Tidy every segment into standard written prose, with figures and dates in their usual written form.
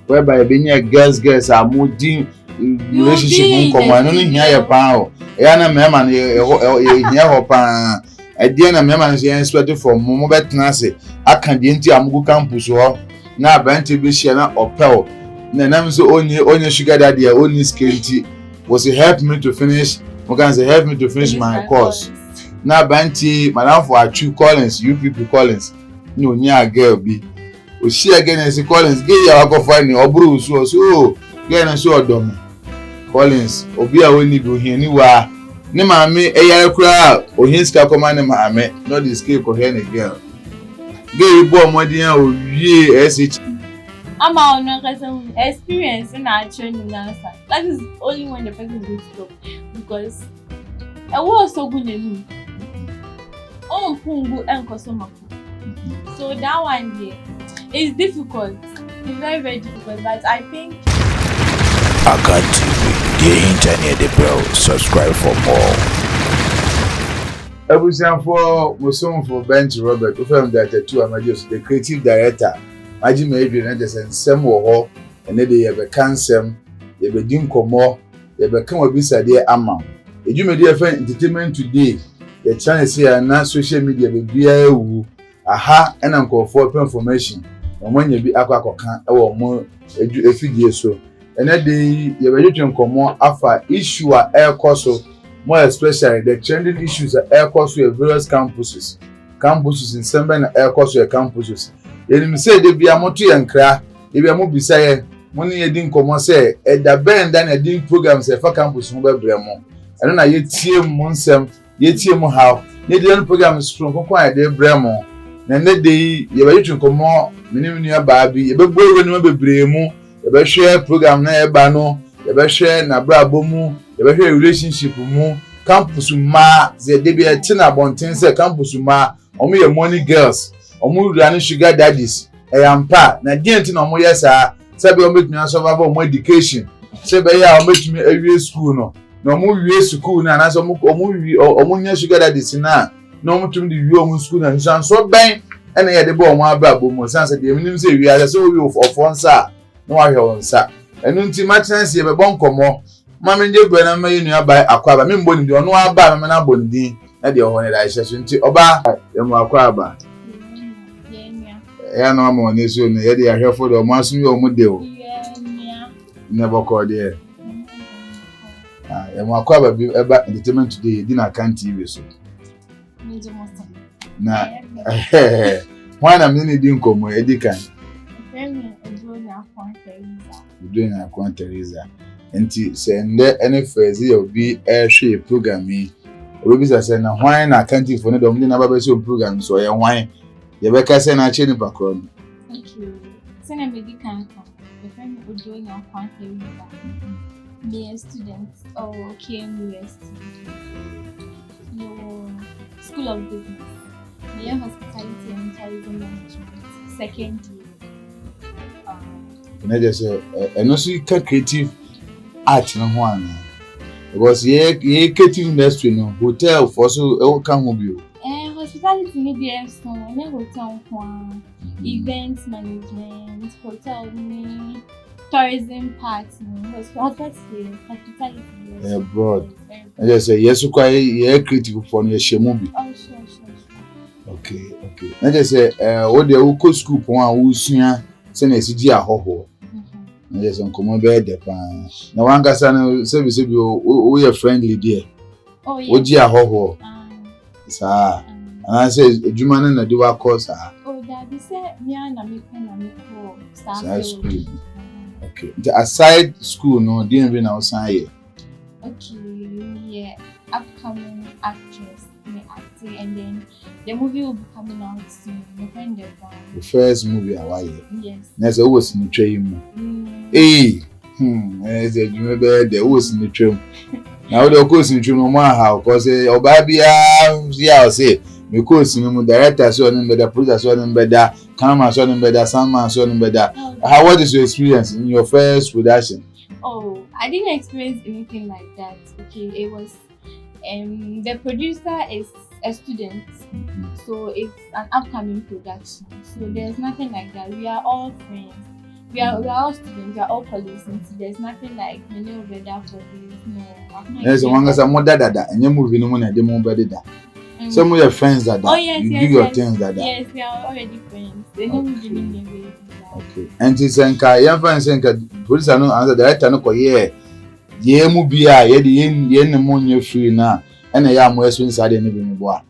whereby being girls are moving relationship come no hia ye pan o ya na me man ye hia ho pan ade na me man say expect from mo betena ase aka de nti amugu campus ho na abante bi hia na opel na nam so onye sugar daddy only skenti was help me to finish mo can say help me to finish my course na abante madam for Achu Collins UPP Collins no nya girl bi o shi again as Collins ge ya ko find oburu so girl na so odom Collins obi a woni bi ohia ni wa ne maame eyare kura ohia sika koma ne maame no the skill ko here ne girl bo modin a owie SH ama ono kasa experience na training answer that is only when the person goes stop because I was so good name on pungu enkoso so that one there is difficult. It's very, very difficult, but I think Akan TV, the internet, the bell. Subscribe for more. Ebusian for Musum for Bench Robert, who filmed that two Amajos, the creative director, Majim Adrian Anderson, Sam Woho, and then they have a cancer, they begin more, they become a beside amount. If you made a friend entertainment today, the chance here and now social media will be a aha and uncle for information. When you be aquacan or more a few years so. And that day, you were come more after issue air course, more especially the trending issues at air course with various campuses in some air course with campuses. You say they be a motor and cry, if you are more beside money you didn't come say at the band than a ding programs for campus mobile bremo. I don't know yet Monsem, yet how they didn't programs from quiet their bremo. And that day, you were to come more. Minimum baby, you be born when you be bremu, you be share program na ebano, you be share na brabo mu, you be share relationship mu, campus ma, ze dey be a tina bonten say campus ma, omo your money girls, omo running sugar daddies, ampa, na dey nti na omo yesa, say be omo betumi survive omo education, say be ya omo betumi awie school no, na omo wie school na na so omo nya sugar daddies na omo tumi di wie omo school na so ben and I had the bomb about Mosan said, the ministry we are so of one sir, no I hear sir. And until my chance, you have a bon como. Mamma, you better may by Aquaba, me bonny, you know about my bondi, and the only I shall into Oba, and Aquaba. Yeah, no more, this soon, Eddie, I hear for the Massimo Model. Never called there. And Aquaba be about entertainment today, dinner can't TV so. Na why na me din komo edikan doing na Teresa enti se nde any phrase you be hwe program yi obi say na why na can't for no dom na baba so program so ye why ye be ka say na che ni pakro okay se na medikan ka the friend we doing na Teresa be a student or KMUS no School of Business. Yeah, hospitality and tourism management. Second year. And I just say, and also you can creative art no one. Because ye creative industry no hotel for so can home you. Hospitality maybe so na hotel one. Events management, hotel me, tourism part no. Hospitality. Yeah, broad. I just say yes, quite ye creative for your shemubi. Oh, sure. Okay. I just say what the uko school pon who sua say na sigi ahoho. I just come be dey pan. Na wan gasa no service be o your friendly there. Oh yeah. Oji ahoho. Sa. And I say ejuma na do wa course ah. Oh that be say me na me ko start school. Okay. The aside school no didn't even outside here. Okay, yeah, upcoming actress, acting, and then the movie will be coming out soon. The first movie Hawaii. Yes. That's always in the train. Hey, as you remember, there was in the train. Now the course in the train no matter how, cause Obabia, yeah, say because director saw them better, producer saw them better, camera saw them better, soundman saw them better. How what is your experience in your first production? Oh, I didn't experience anything like that. Okay, it was the producer is a student, so it's an upcoming production. So there's nothing like that. We are all friends. We are all students, we are all colleagues, and there's nothing like many over there for this. No, I've not Yes, one guy's a more dada, and you move in the money, the more better. Some of your friends that Oh, yes, you yes, do your yes. things that. Yes, we are already friends. They know we believe in them. Okay. And it's enka, young friends enka, police are no answer director no koye. Ye mu bia ye de ye ne mo nye free na. And ya mo eso inside any be me boa.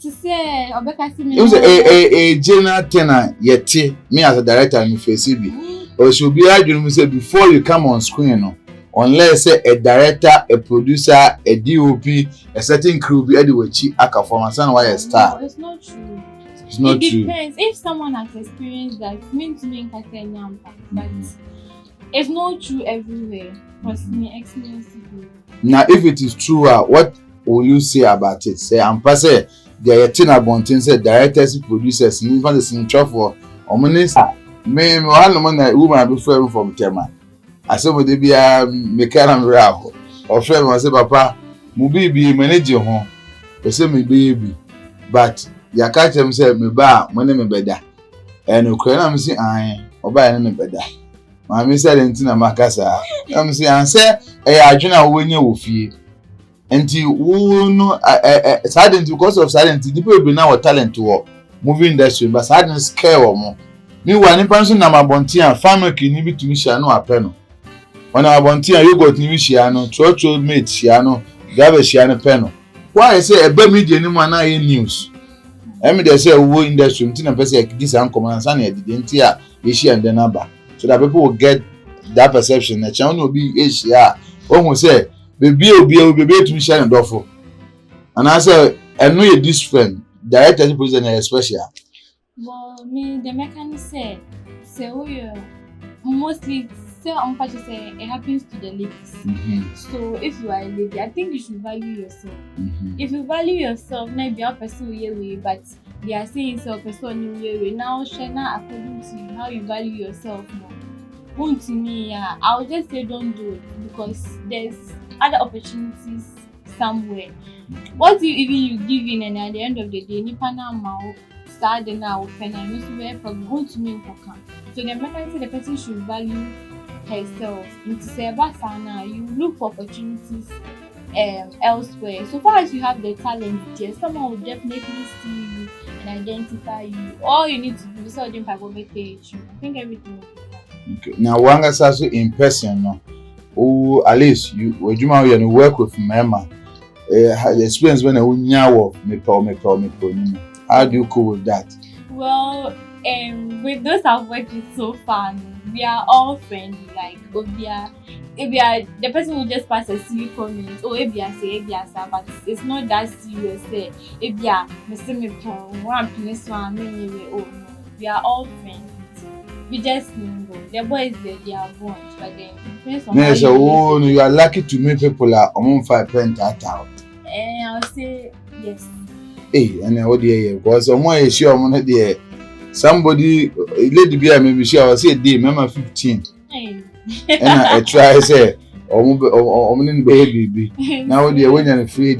To say, Obeka see me. It was a general tenor yet me as a director in FCB. Or should be arguing say before you come on screen no. Unless say a director, a producer, a DOP, a certain crew be anyway aka performance and why a star. No, it's not true. It's not it true. Depends. If someone has experienced that, mean to me in Katanya, but it's not true everywhere. Because me experience it. Now, if it is true, what will you say about it? Say, I'm passing the Tina Bontin said directors, producers, and even the signature for Omonisa. Me, one woman before from Tema. I said, would they be a mechanic or friend? I said, Papa, Mubi be manager home. They say, me baby, but ya catch him say, me ba, my name is better. And Ukraine, say, I, or buy any better. Mammy said, Entina Macassa. I'm saying, I say, I join when you will feel. Until no sadness because of sadness, people be now a talent to work, movie industry, but sadness scare or more. Meanwhile, in person, I'm a bontia, family can be to me, Shiano, a penno. When I'm a bontia, you got me, Shiano, church old mate, Shiano, Gava Shiano penno. Why I say a bad media, no one in news. I mean, they say a war industry, until a person like this uncommon and sunny, didn't hear Asia and the number. So that people will get that perception that China will be Asia. One will say, Baby will be able to be shining doffo. And I say, I know you're this friend, director, president, especially. Well, me, the mechanic said, mostly, I'm going to say, it happens to the ladies. So, if you are a lady, I think you should value yourself. If you value yourself, maybe a person will, but they are saying so, person will now share according to how you value yourself more. To me, I'll just say don't do it because there's other opportunities somewhere. What you give in, and at the end of the day, Nipana Mao start now and I miss where from going to me. So the mechanic, the person should value herself. Into say Basana, you look for opportunities elsewhere. So far as you have the talent there, someone will definitely see you and identify you. All you need to do is something by page. I think everything will be fine. Okay. Now, one is also in person, no. Oh, at least you work with Mema. The experience when I me. How do you cope with that? Well, with those I've worked with so far, we are all friendly. Like, if the person will just pass a silly comment, or if you say, but it's not that serious. If you are, we are all friends. We just mingle. The boys they are born, but then depends on yes, you are lucky to meet people on 5 pence out. And I'll say yes. Hey, and I would hear because someone is sure I'm not there. Somebody, lady be maybe she will say a day, remember 15. Hey. And I try say, baby. Now when you're free,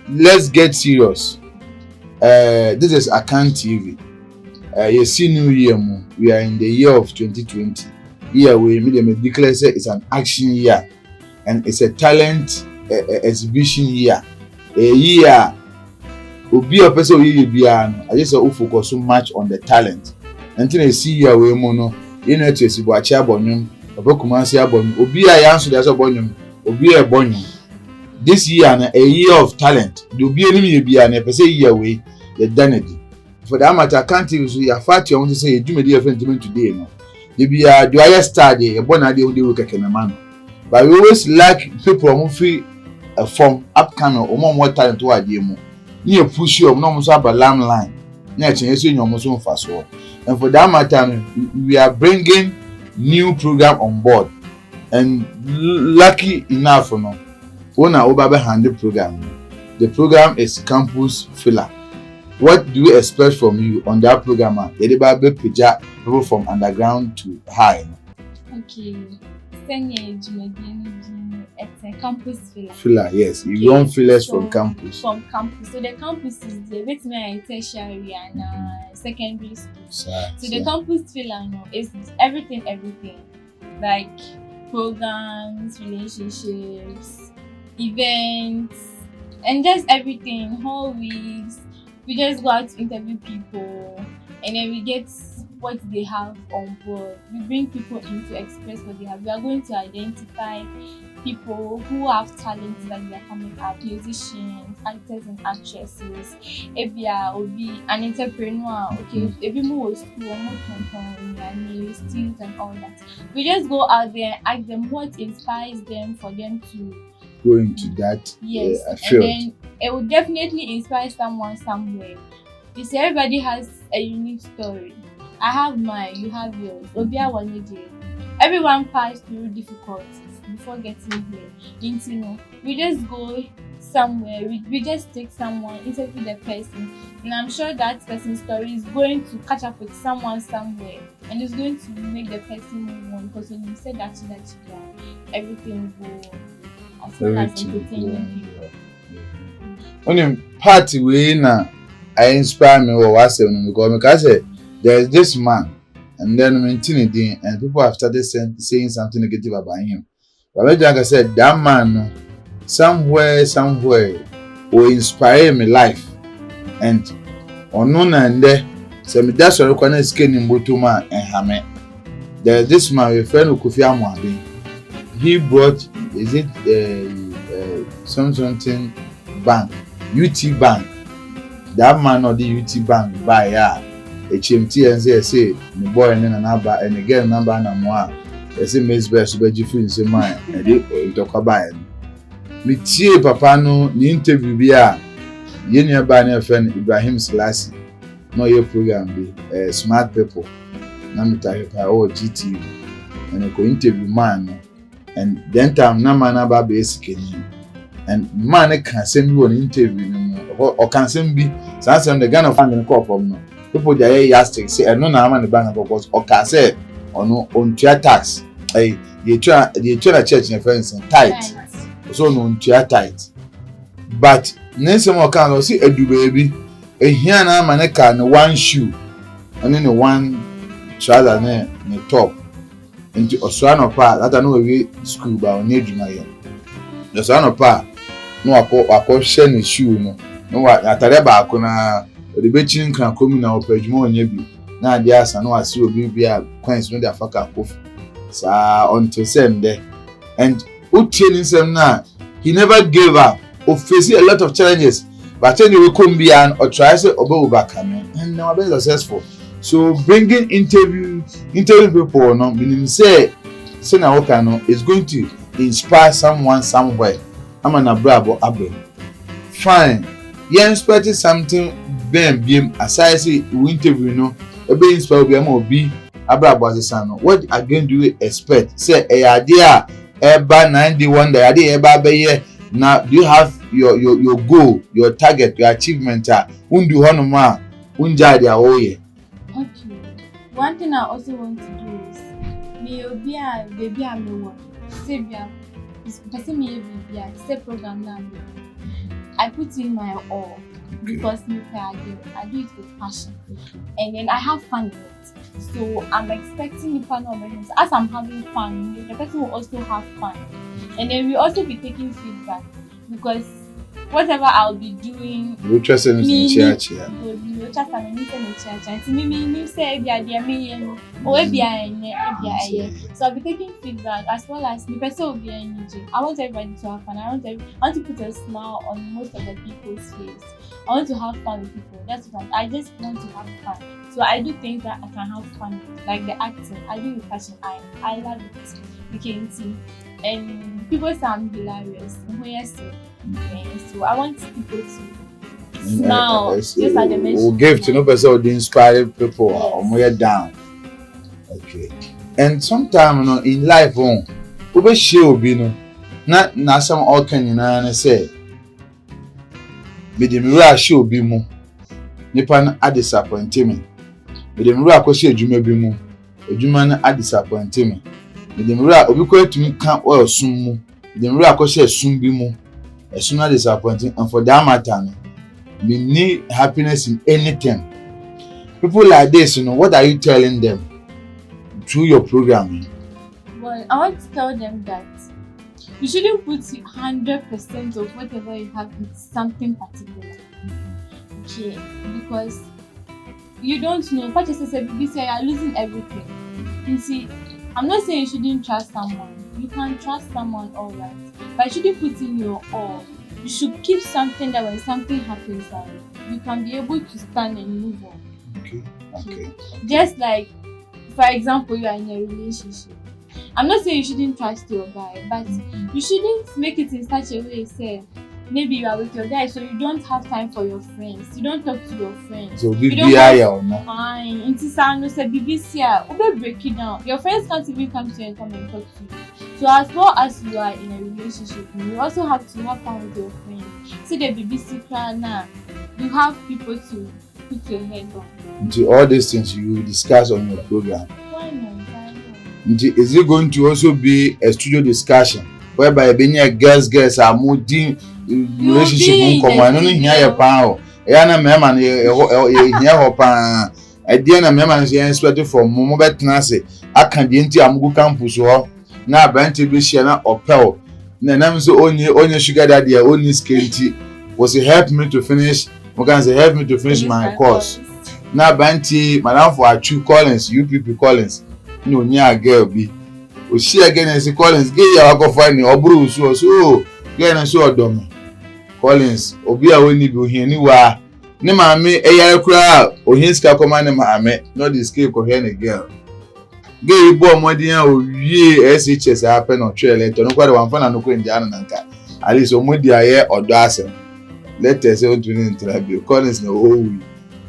let's get serious. This is Akan TV. You see New Year, we are in the year of 2020. Here we declare say it's an action year and it's a talent exhibition year. A year be a person I just focus so much on the talent. Until I see your way mono, you know to see what bonum, a bokumancy abon, obi a answer as a bonum, obi a bonum. This year a year of talent. Do be enemy be an episode year way, the danity. For that matter, I can't even say a fact you want to say you do me dear friend today. No, you be a do I study a bon idea who work a man. But we always like people who feel a form upcoming or more talent to idea more. You push you almost up a lamb line. Next, you almost on fast work. And for that matter, we are bringing new program on board. And lucky enough, when I overhand the program. The program is Campus Filler. What do you expect from you on that program? People from underground to high. Okay. It's a campus filler. Filler, yes. You run fillers from campus. From campus. So the campus is the veterinary tertiary and secondary school. So the campus filler is everything. Like programs, relationships, events, and just everything. Whole weeks. We just go out to interview people, and then we get what they have on board. We bring people in to express what they have. We are going to identify people who have talents that they are coming up, musicians, actors and actresses. If you are an entrepreneur, okay, if you move to skills and all that. We just go out there and ask them what inspires them for them to go into that. Yes, and then it will definitely inspire someone somewhere. You see, everybody has a unique story. I have mine, you have yours. Everyone passed through difficulties before getting here. We just go somewhere, we just take someone, interview the person, and I'm sure that person's story is going to catch up with someone somewhere, and it's going to make the person move on. Because when you said that everything will go as well as entertaining people. When you party way now, I inspire me or what's because there's this man, and then maintaining and people have started saying something negative about him. But like I said, that man somewhere will inspire me life. And on and there, so that's what I skin in Butuma and Hame. There's this man, a friend of Kofi Amwabi. He brought, is it something bank, UT Bank. That man or the UT Bank buy HMT and say the boy and then another and again number and more. They say Miss Best to be free in some mind and they talk about it. Me tie papa no ni interview bi a ye nua ba na friend Ibrahim Selassie no ye program bi smart people na me tell ka GTV and ko interview man no and then time na man na ba basic ni and man can send you an interview no or can send be some the Ghana fan in call from no people dey yastic say no na man the bank because or can say on tax ye try church in friends tight. So no tight. But Nelson Okan see a do baby. A here na maneka no one shoe and then one trouser ne top. Into Oswano pa that I know we school ba on edwuma ye. The Oswano pa no akọ share ne shoe no. No wa atare ba ko na the bechi nkan komi na opedwuma onye bi. Na ade asa no ase obi bia coins no dey afaka kofu. Sa until Sunday and he never gave up or facing a lot of challenges, but then you will come beyond or try to overcome and now be successful. So bringing interview people no meaning say na Okano is going to inspire someone somewhere. I'm an abrabo abe. Fine. You expected something beam aside say we interview no be inspire be abrabo as no. What again do you expect? Say a idea Eba 91 the idea eba be now do you have your goal, your target, your achievement undu honoma unja dia oye. Okay. One thing I also want to do is me obia baby am no say bia person me bia say program na I put in my all because I do it with passion and then I have fun with it. So I'm expecting the fun of it. As I'm having fun, the person will also have fun. And then we'll also be taking feedback because whatever I'll be doing, we'll trust in church. So I'll be taking feedback as well as the person will be energy. I want everybody to have fun. I want to put a smile on most of the people's face. I want to have fun with people. That's what I just want to have fun. So I do things that I can have fun with, like the acting. I do with passion. I love it. You can see. And people say I'm hilarious. So I want people to smile. Just like the mention. We'll give to no person who inspire people on way down. Okay. And sometimes in life, we share be no. Na some all can you say. Be the mirror show be mo. Nipa na a disappoint me. Be the mirror akosi adwuma bi mu. Adwuma na a disappoint me. Be the mirror obi ko atumi kan oil sum mu. the real akoshe soon be more as soon as disappointing, and for that matter we need happiness in anything. People like this, what are you telling them through your program? Well, I want to tell them that you shouldn't put 100% of whatever you have in something particular. Okay, because you don't know. But as I said, you are losing everything. You see, I'm not saying you shouldn't trust someone. You can trust someone, all right, but you shouldn't put in your all. You should keep something that when something happens, you can be able to stand and move on. Okay. Just like, for example, you are in a relationship. I'm not saying you shouldn't trust your guy, but you shouldn't make it in such a way, say, maybe you are with your guy, so you don't have time for your friends. You don't talk to your friends. So you don't have fine. Into Sano say BBC, we break it down. Your friends can't even come to you and come and talk to you. So as long as you are in a relationship, you also have to have fun with your friends. See the BBC plan now. You have people to put your head on. To all these things you discuss on your program. Why not? Is it going to also be a studio discussion whereby being girls are moving relationship come I don't hear your power. Na mema hear her pan. Idea na mema is expected from Momo Betnase. I can be into Amugu campus or na branch be share na opel. Na nam so only sugar daddy only skinty was it help me to finish. Help me to finish my course. Na banti madam for Achu Collins, UPP Collins. No nya girl be. O she again as Collins get your go find oburu so girl na so odom. Collins obi a woni bi ohia ni wa ne maame eyare kura ohia sika koma ne maame no the skill ko here ne girl. Girl bo modin a owie SHS happen on trail letter no kwade wan fa na no ko ndia na nka. At least omodi aye odo asem. Let us say on to interview Collins no owi.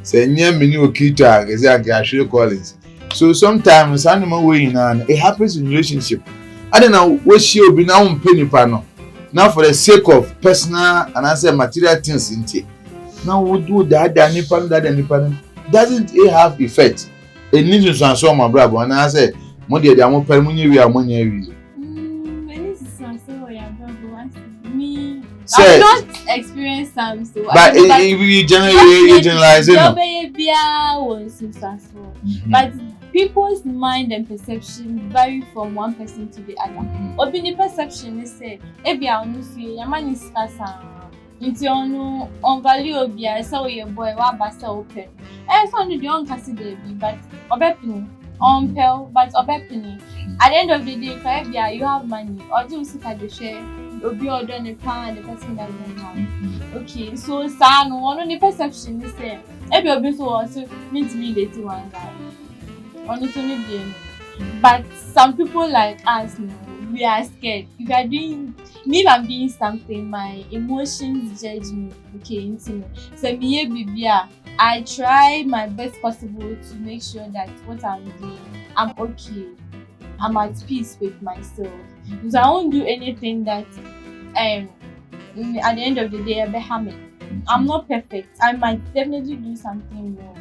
Say nya mini okita geze agahwe Collins. So sometimes animal way it happens in relationship. I don't know what she will be now penny panel. Now for the sake of personal and I say material things in it. Now we do that doesn't it have effect? It needs to transfer my brother and I say money they are more permanent we are money. I've not experienced some so but you generalize but people's mind and perception vary from one person to the other. Open perception is say ebia onu fie yaman is kasa nti onu on value obia so your boy wa basa open so no dey on kasi dey be but obepini on pel but obepini at the end of the day for ebia you have money or do sika dey share obi order ne pan the person that don't have. Okay, so sa no one the perception is say ebia obi so also meet me dating one guy. Honestly, but some people like us, we are scared. If I doing, maybe I'm doing something, my emotions judge me. Okay, intimate. So me, I try my best possible to make sure that what I'm doing, I'm okay. I'm at peace with myself. Because I won't do anything that, at the end of the day, I'll be harming. I'm not perfect. I might definitely do something wrong,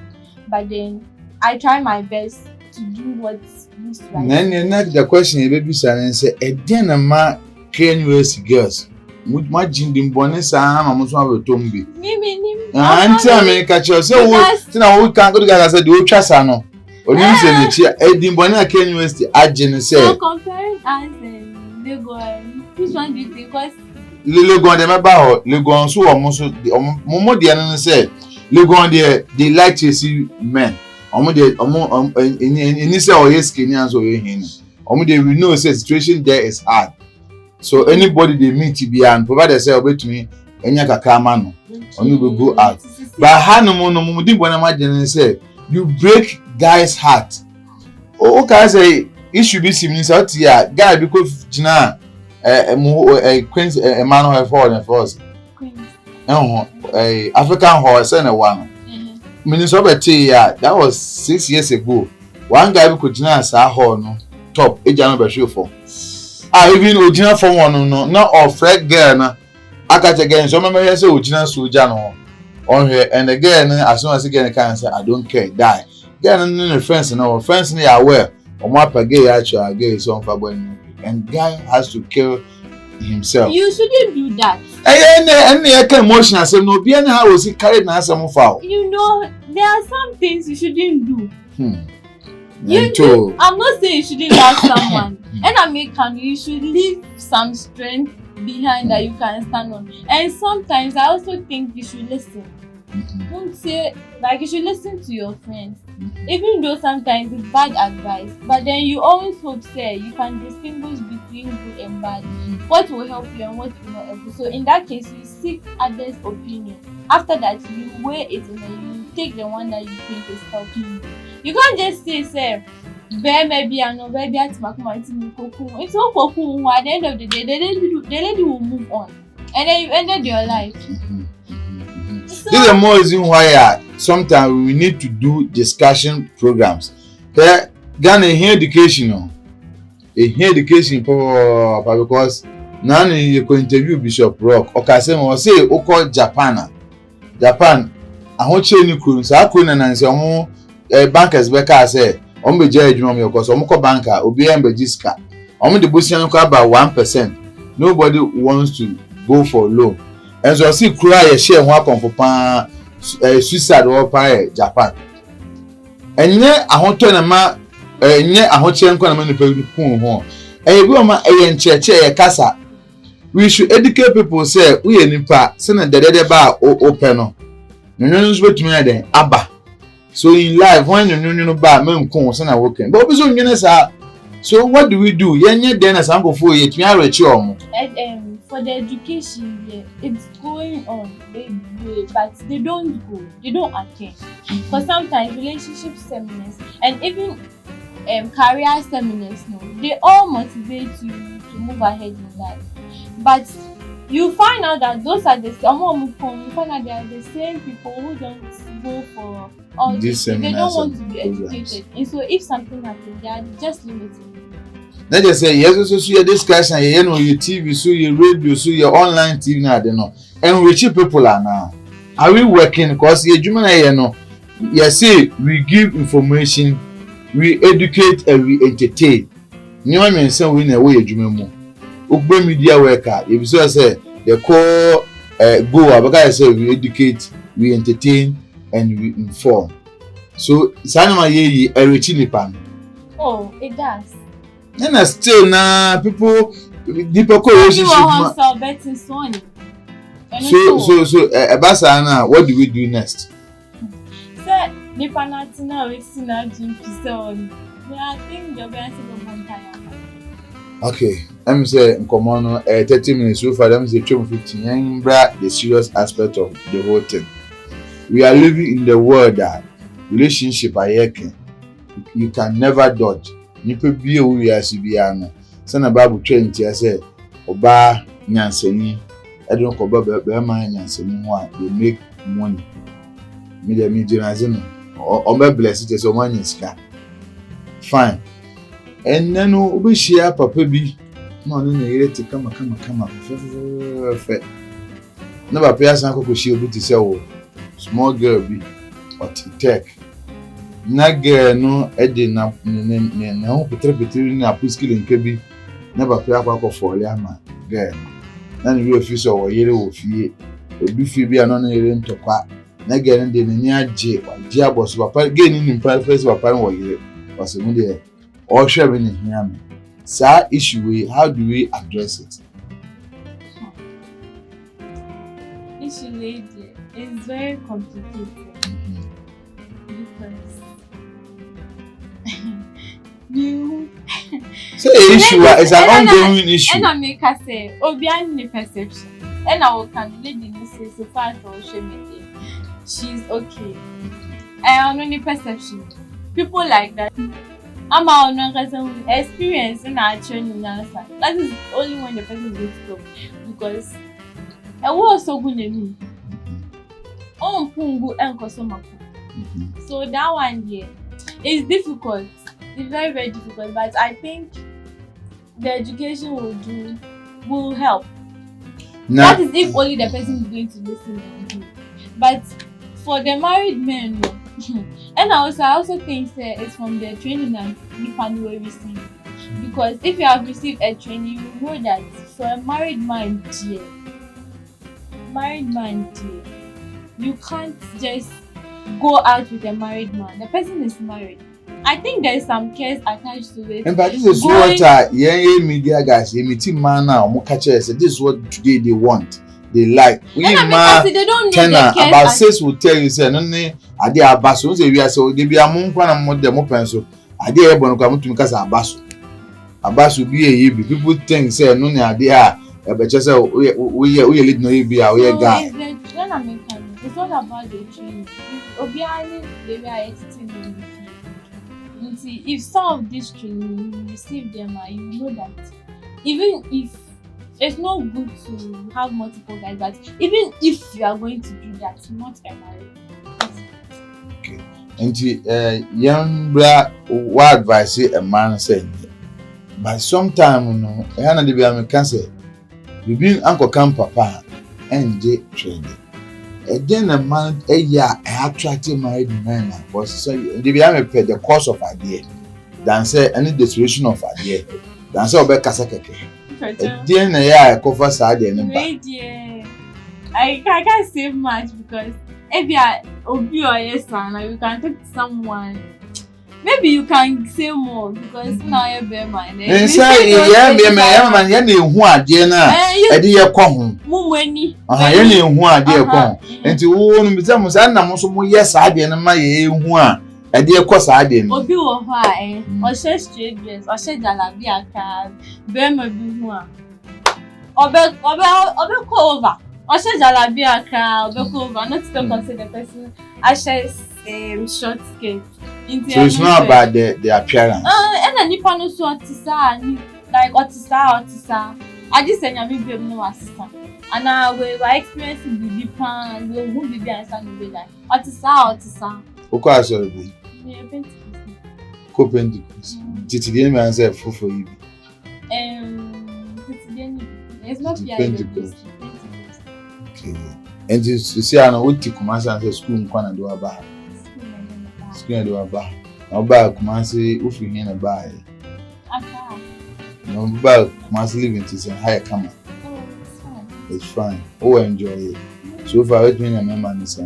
but then I try my best to do what's right. Then the question you baby say again ma KNUS girls would imagine them born sa ma so abetombi. Auntie America cho say we na we can go to guys say the otwasa no. Oni say ne chi edin born na KNUS agene say. So comparing us and Legon, which one do you think? Because Legon dem ba ho Legon so omo de no say Legon they like to see men. In say or yes Kenyans or we know say situation there is hard. So anybody they meet to be and provide themselves to me enya kakama no only will go out. But no di bona imagine say you break guy's heart. Okay say it should be similar to here guy because jina queens man who for the first African horse and a one. Minnesota that was 6 years ago. One guy could just no top ejano be show for. Even original for one no not of Fred girl na aka again so remember say original soldier no on here and again as soon as again can say I don't care die. Girl no friends no are aware omo apage ya actually gay so for boy and guy has to kill himself. You shouldn't do that. And emotional say no be anyhow was he carried na some foul. You know, there are some things you shouldn't do. I'm not saying you shouldn't love someone. And you should leave some strength behind that you can stand on. And sometimes I also think you should listen. Don't say, like, you should listen to your friends. Even though sometimes it's bad advice, but then you always hope, say, you can distinguish between good and bad. What will help you and what will not help you. So in that case, you seek others' opinion. After that, you weigh it and then you take the one that you think is helping you. You can't just say, maybe I know, maybe I it's all cool. At the end of the day, the lady will move on. And then you ended your life. So, this is the more reason why sometimes we need to do discussion programs. Ghana education, because now you can interview Bishop Rock. Okay, say Oko Japan. I want to change the so I couldn't answer bankers Becca say, be judge because banker, Obiamba the Bussian about 1%. Nobody wants to go for loan. And so I see cry share one for suicide or Japan. And yet I want to na I want to casa. We should educate people say we nipa send the bar open no. No to me then abba. So in life when you bar men kon send working. But so what do we do? Yenye then as uncle for it me for the education, yeah, it's going on. They do it, but they don't go. They don't attend. Because sometimes relationship seminars and even career seminars, no, they all motivate you to move ahead in life. But you find out that those are the they are the same people who don't go for all this. They don't want to be educated. And so if something happens, they are just limited. Let us say yes, so your discussion, you know, your TV, so your radio, so your online TV now, they know. And rich people are now. Are we working? Because you know, you see, we give information, we educate, and we entertain. You know, I mean, some we know where you know. Ugbe media worker, if you say they call go, because I say we educate, we entertain, and we inform. So, Sanama ye a rich nipan. Oh, it does. And still now people deeper relationship. So Abasana, what do we do next? Sir, nipa natina we see na jim pison. I think the best is okay, I'm saying come on 30 minutes so far them say 15 the serious aspect of the whole thing. We are living in the world that relationship are working. You can never dodge. Nipa bie wo wiase bia no se na bible twent ya say oba nyansani edon ko ba ma nyansani ho a they make money me dey me jinaze no o be bless it so man sika fine and then obi share papa bi no no na yere te kama fe na ba pia san ko share obi ti say wo small girl bi or tech na girl no edi na ho petre na puskil nke bi na ba pia kwa for ya ma girl na ni we fi so wo yere wo fie obi fi bi ano na yere ntokwa na girl ndi ni age aboso papa girl ni nimpa first papa wo yere was mu de o hwe bi ni hia me sa issue we how do we address it? Issue lady is very complicated. Because you so issue is an ongoing issue. And I make her say, behind the perception. And I will can lady say so far for she's okay. And on the perception, people like that. I'm on experience in our training. That is only when the person gets stop because I was so good in me. Oh, pungu and customer. So that one here is difficult. It's very, very difficult. But I think the education will help. That is if only the person is going to listen and do. But for the married men, no. And I also think it's from the training and the family we receive. Because if you have received a training, you know that for a married man, you can't just go out with a married man. The person is married. I think there's some cares attached to it. And but this is what media guys, meeting man now, this is what today they want. They like. We they don't know the cares about sis will tell you, say, no, I did a basso, we are so they be a moon one and more demo pencil. I did a bon come to me because a basso. A basso will be a year. People think, say, no idea, but just we lead no be our guy. It's all about the training. Obiani, they were extending. See, if some of this training you receive them, you know that even if it's not good to have multiple guys, but even if you are going to do that, not a marriage. Okay. And young black, what advice a man saying? But sometimes, you know, I had to be a cancer. You been Uncle Camp Papa and J training. And then a man, a year, I attracted married men. Was so the course of idea. Than say any destination of idea. Than say Obeka Sakeke. Then a year, I cover side and I can't say much because if you are Obi or yes, and you can talk to someone. Maybe you can say more because now you're bear man. And say, yeah, man, you know who are Jenna, a dear con. Mumweni. I knew who are dear con. And to own some yes, I didn't my one. A dear course I didn't. Or do or why, or say straight dress, or say that be a card, bear my boo. Or be over. Or say that be a car, or be over, not to consider the person. I say short skirt. So it's not about the appearance. And then you know so like otisa. I just say you be no assistant. And now we experiencing the pan, we won't be answer no be like otisa. Okay, sorry. Yeah, Pentecost. Co-Pentecost. Titi me answer for you. It's not Pentecost. Okay. And you see I know what Kumasi and school nkwana do aba. School do aba. Oba Kumasi ufi here na buy. Aka. No ba Kumasi living to say higher come. Oh, it's fine. Oh, enjoy it. So far with me and my man is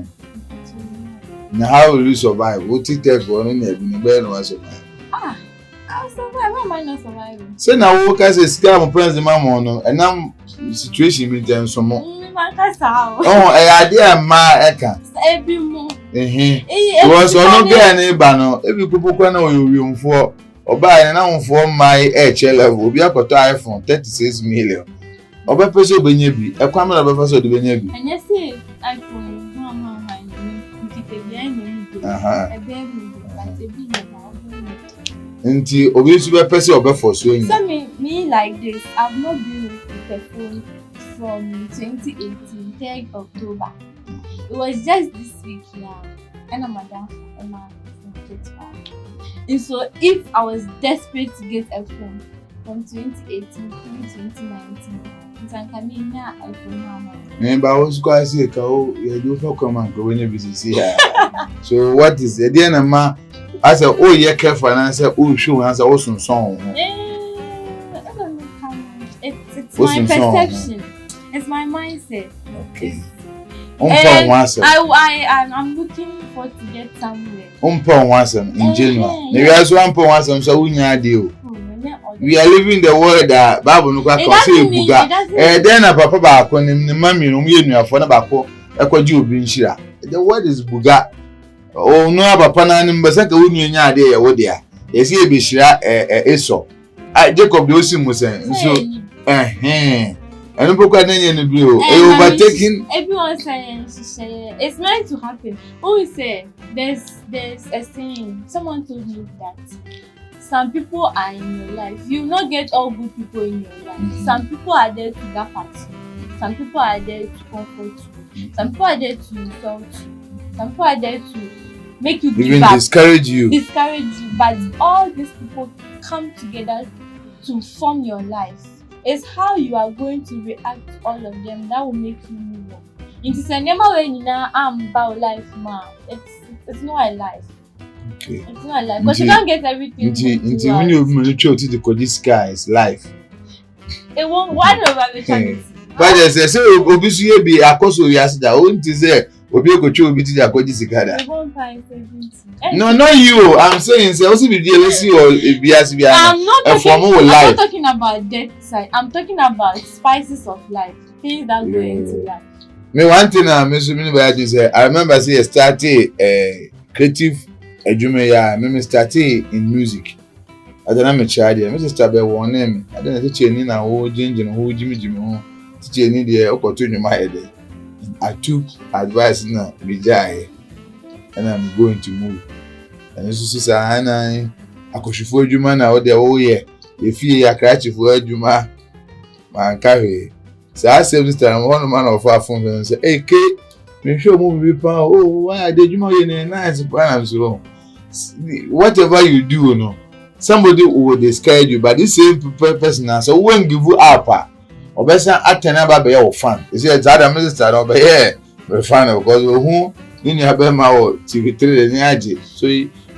now how will you survive? What it take for any no survive? I'll survive. Why am I not surviving? Say now what can say scam friends the mama no and now situation me them some more. Oh, idea ma eka. Every more. Was no get any banner. Every people can know you for or buy now for my level. Be a iPhone 36 million. Oba person benyebi. E kwame na person de benyebi. And you see iPhone Nti obi su be person oba for so yin. So me like this, I've not been with the phone from 2018, 3rd October. It was just this week now. And I'm madam Emma and so if I was desperate to get a phone from 2018 to 2019, but I was quite sick. Oh, you do not come and go when you busy here. So what is the end of my? I said, oh, yeah, careful. And I said, oh, sure. And I said, oh, some song. I don't know. It's my perception. It's my mindset. Okay. I'm looking for to get somewhere. In general. Maybe I saw one so we need deal. We are living the world that Bible no kwa say buga. Then na papa ba ko nim mami no ye nuafo na ba ko ekwaji obi nhira. The word is buga. Oh no papa na nim be saka wonu nya ade ye wo dia. Ye se e be hira eso. Jacob de osim sen. So and people can overtaking. Everyone saying it's meant to happen. Who say there's a saying. Someone told me that some people are in your life. You will not get all good people in your life. Some people are there to laugh at you. Some people are there to comfort you. Some people are there to insult you. Some people are there to make you give up. Discourage you. But all these people come together to form your life. It's how you are going to react to all of them that will make you move on. It is a never way in our life, ma. It's not a life. Okay. It's not life. Because you can't get everything. Until when you mature to the this sky is life. It won't one over the chance. But they say obi so ye bi akoso wi ase da o nti say obi ekotwa obi ti da kwaji sikada. No, not you. I'm saying say also be there see or bias bi I'm not talking about death side. I'm talking about spices of life. Things that go into life. Me one thing me so me buy this I remember say started creative adwuma ya me started in music. I don't know me child there. Me start by one name. I don't know teacher ni na wo ginger wo jimi ho. Teacher ni there okoto nwuma head. I took advice na rejai and I'm going to move. And so say ana akoshifo adwuma na wo there wo ye. Efie ya krachifo adwuma man carry. So I said this time one man of our phone and say, "Hey, Kate, make sure movie pa. Oh, why did you know you nice plan so? Whatever you do, no, somebody will discourage you, but this same person now, so when give you up, or better attend about be your fan. You see, it's other minister over here, we fan because who in your bema or TV3 the energy. So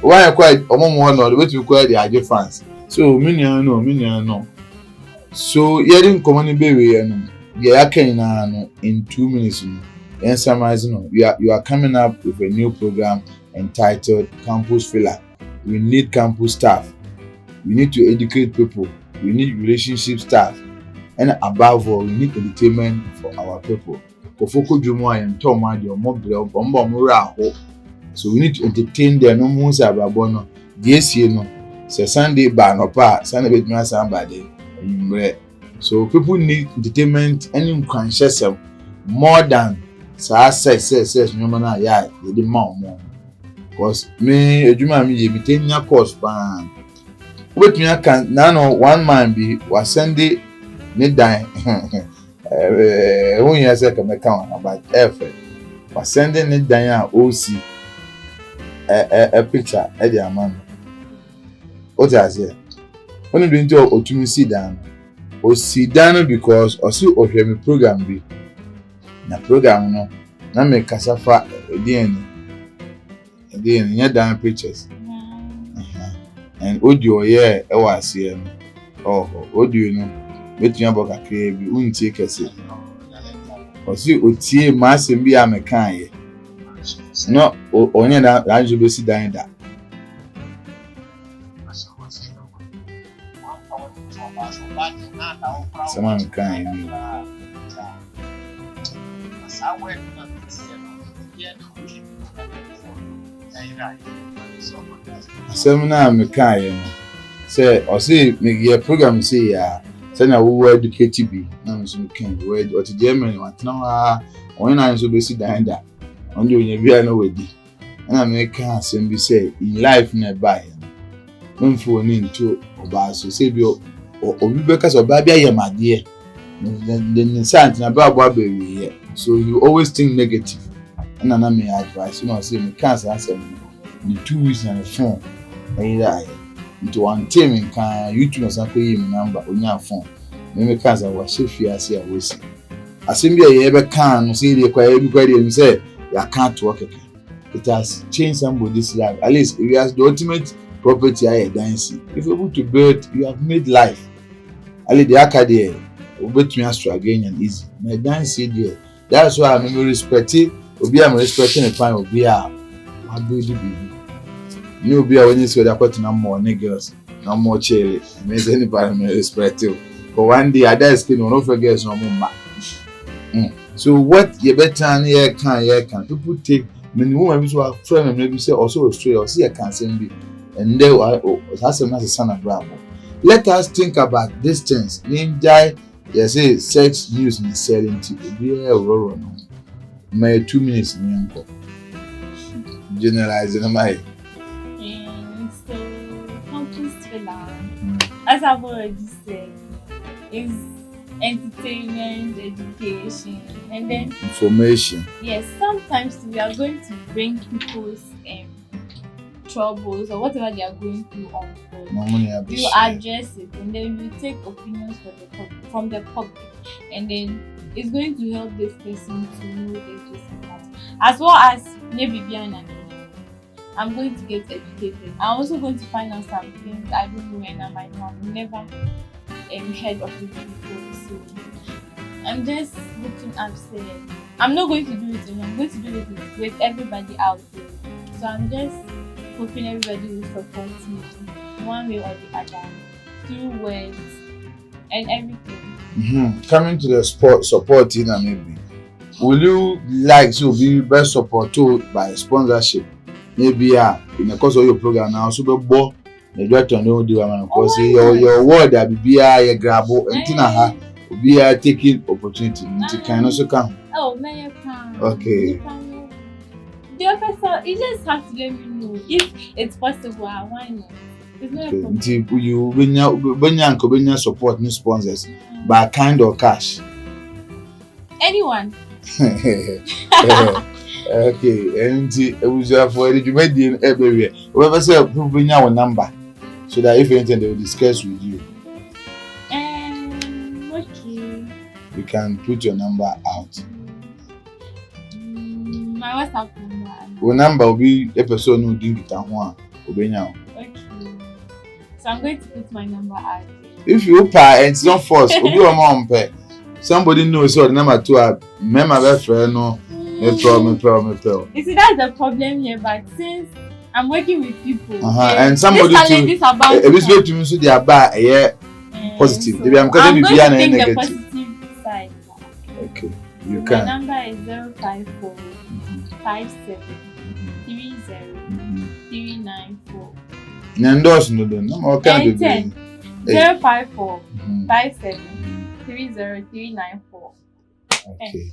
why I quite one or the way to call the IG fans. So many no. So you didn't come on baby. Yeah, in 2 minutes. And summarizing, you are coming up with a new program entitled Campus Filler. We need campus staff. We need to educate people. We need relationship staff. And above all, we need entertainment for our people. So we need to entertain them. No more sababono. Yes, you know. Say Sunday bar no pa. Sunday bit me somebody. So people need entertainment and conscious more than says no man yeah the more because me adwuma me be 10 year course ban wait me can now one man be was Sunday midnight when you say come count about effort was sending it down OC a picture at the man what I say when you doing to otumi sit down o sit down because o see ohwe me program bi na program no na me kasafa again nya down pictures and audio here e was here audio no betunya boka kre bi untie kese o see otie masem bi amekan ye no onye na anjo be sit down da someone can seminar me can say or say make your program say ya say na we educate be na so can word or to Germany want na when I so be sit down that on the onye bia na wedi na me can asem be say in life na buy no for ni into oba so say bi obi beka so ba bia yemade then sant na ba bo abewe so you always think negative and na me advice you know say me can't answer me 2 weeks na phone either into one team in can YouTube na ko yi me number onya phone me can't say wa shefia say a we see asem bia ye be can no say dey kwa e bi kwa dey say ya can't work again. It has changed somebody's life. At least if you has the ultimate property I dancing. If you're able to build, you have made life. Ali the academy, bet me astro again and easy. My dance there. That's why I'm respecting. Obi I'm respecting the fine Obi I build the baby. You Obi when you say that put no more niggas, no more cherry. Means anybody may respect you. But one day I die skin no forget no more. So what you better here can people take many women who are friend maybe say also straight or see a cancer be and they has a son of bravo. Let us think about these things. Ninja, you say sex news in selling to be a rural no. My 2 minutes in Yanko. Generalizing my so campus filler, as I've already said, is entertainment, education, and then information. Yes, sometimes we are going to bring people's troubles or whatever they are going through on board. You address it, and then you take opinions from the public, and then it's going to help this person to know this and that, as well as maybe behind an I'm going to get educated. I'm also going to find out some things I don't know and I might have never heard of it before. So I'm just looking upstairs. I'm not going to do it alone. I'm going to do it with everybody out there. So I'm just hoping everybody will support me one way or the other, through words and everything. Coming to the support in maybe, will you like to be best supported by sponsorship? Maybe in the course of your program now, Super Bowl, the director know the one because your word that be a grab and be a taking opportunity to kind also come. Oh, man, okay. The officer, you just have to let me know if it's possible. Why not? It's not a problem. You when you support new sponsors by kind of cash. Anyone. Okay, and it was for the Jumedian everywhere. Whoever said people bring our number so that if anything they will discuss with you. Okay. You can put your number out. My WhatsApp number. Your number will be a person who didn't get one. Okay. So I'm going to put my number out. If you pay and it's not forced, will be your mom pay. Somebody knows so the number 2 remember that friend no. No problem. You see, that's the problem here, but since I'm working with people, and somebody to me so they are bad, positive. So Maybe I'm going to think the positive side. Okay, you My can. My number is 054 57 30 394. Nandos no do. No more can do. 054 57 30 394. Okay.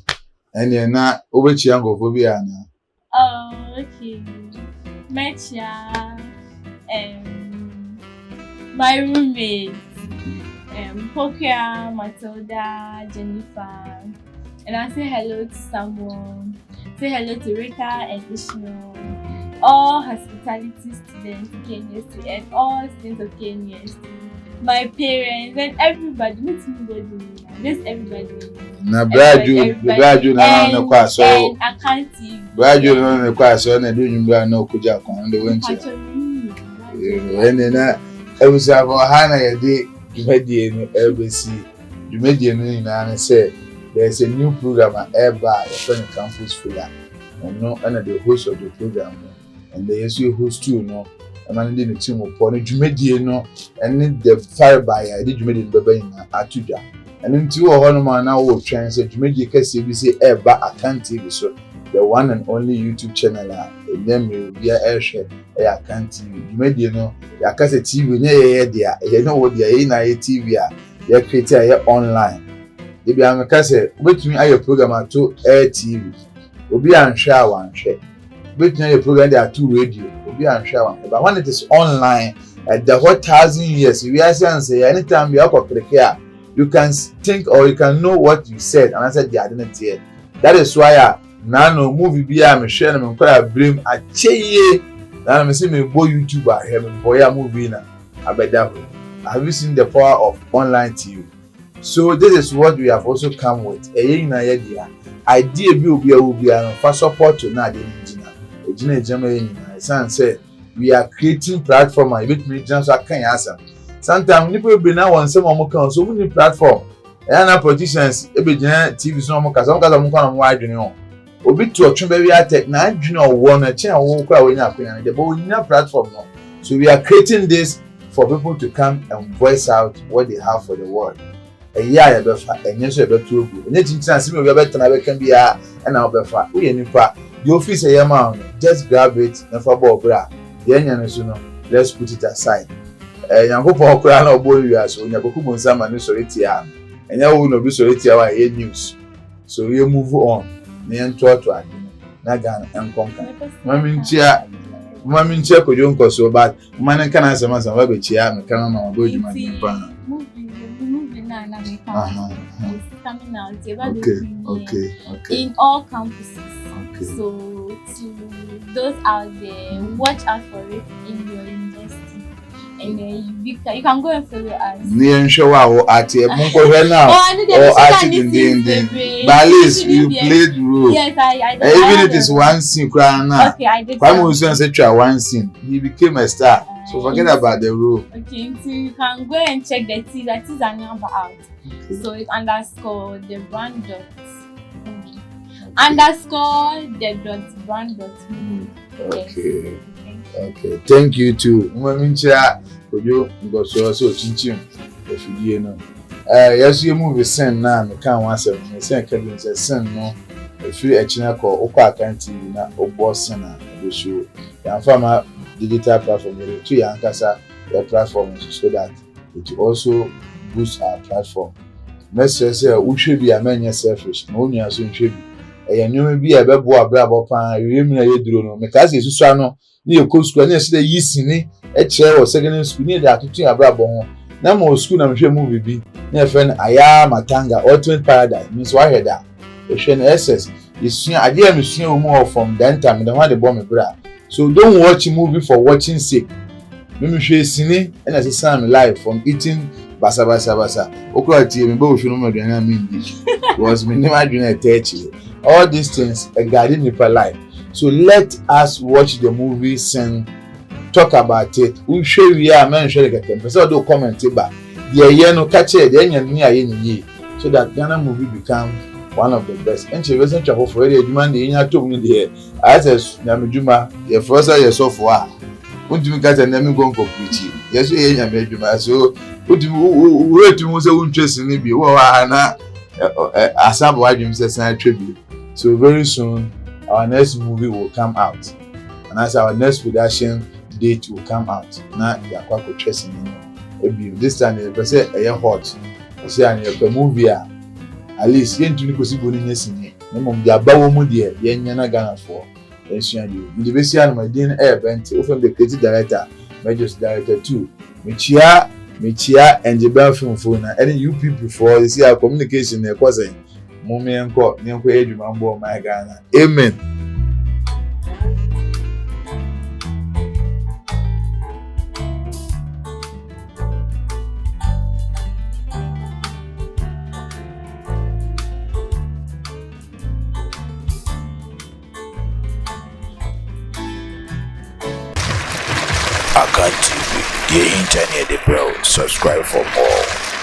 And you're not over Chiangophobia now. Oh, okay. Mecha, my roommates, Pokia, Matilda, Jennifer, and I say hello to someone. Say hello to Rita and Ishmael, all hospitality students, KNST, and all students of KNST. My parents and everybody, just everybody. Na Braju na no kwa so. And I can't see. Braju no kwa so na do nyumba na okuja kon de wenti. Na ebusa for hana ye de dwumadie no ebesi. Dwumadie no na say there's a new program at Airbar, a friend campus fair. And no and the host of the program and they also host too no. Man dey no team upon dwumadie no and the fire by I did dwumadie baba ina atuja. And into Honoma now will translate to make you see Eba Akan TV. So the one and only YouTube channel, and then will be a airshare Akan TV. You made Yakasa TV, you know what the A TV, you create a online. If you are a cassette, wait me, I program to Air TV. Will be on share one share. Wait me, your program there are 2 radio, will be on share one. But when it is online, at the 1,000 years, we are saying anytime we are care. You can think or you can know what you said, and I said the identity. That is why now movie be I'm sharing me quite a blame a cheye. Now I'm saying me boy YouTuber here me boy a movie na. I bet that. Have you seen the power of online TV? So this is what we have also come with. Idea will be for support to na the engineer. Say we are creating platform and with me just I can answer. Sometimes people be now on some of so many platform. And our politicians TV so much some wide obi to otun be tech na adwene owo na chen owo kwa we nya akwan de but we nya platform no. So we are creating this for people to come and voice out what they have for the world. Ya be fa enye so be to ogu enye tintina se me be tana be kan bia na obefa we nipa the office e yama just grab it na fa ball bra ye nya no so no let's put it aside. Yankopon okura na obo wi so nyakoku bonsama ni soritia enya wo no bi soritia wa e news so we move on na ento to ade na gan enkonka mami ntia kojo nkoso ba mane kana asema asema ba chia me kana na obo ejuma ni pa movie na me coming out okay in all campuses. So to those out there, watch out for it in your university. and then you can go and follow us. Near show our at a Munko now or at in the but at least you played the role. Yes, I even if it's one scene crying now. Okay, I did. Kwame was such a one scene. He became a star. So forget about the role. Okay, so you can go and check the teaser. Teaser number out. So it's underscore the brand dot underscore the dot brand dot. Okay. Okay. Thank you too. Mwamincha kojo ngoso so chinchim efidie no. Yes you movie sen na me kan wan asem. Me sen Kevin say sen no efi echina ko okwa akanti na obo sen na do show. Ya fama digital platform to yankasa the platform so that it also boosts our platform. Next say we should be a man selfish. No nya so should be. Nyoma bi a bebo abrabo pan yemi na yeduro no me ka se susu ano na ekɔ school na se de yisini e kire wo secondary school ni de atutu abrabo ho na mo school na me hwɛ movie bi na efe aya matanga ultimate paradise means why head that e hwɛ na ss isua ade a me sua wo mo from that time the one dey bomb me bra. So don't watch movie for watching sake. Me hwɛ sini na se sam live from eating basa okura tie me ba wo hwɛ no ma aduane am ndi was me never adwene techi. All these things a guiding people life. So let us watch the movies and talk about it. We show we are men share the person do comment back. The year no catch it, the year so that Ghana movie become one of the best. And she wasn't for the demand the year to me there. As a Namijuma, your first year so far. Won't you get a name going for preaching? Yes, we are Namijuma. So, what do you wait to most interest in it? Asab Wajim says I tribute. So very soon our next movie will come out, and as our next production date will come out. Now we are quite interested in this time. The person a hot. Say a movie at least yen to Nicosi in Yesini. No mum the Abawo Mudia, yen Yana Ghana for Ensian. The Bessian, my dear air bent, often the creative director, major director too. Michia and the Belfium phone, and you people for you see our communication there, cousin. Mummy and Co, Nyanko Edumambo, my Ghana. Amen. Akan TV, the internet, the bro. Subscribe for more.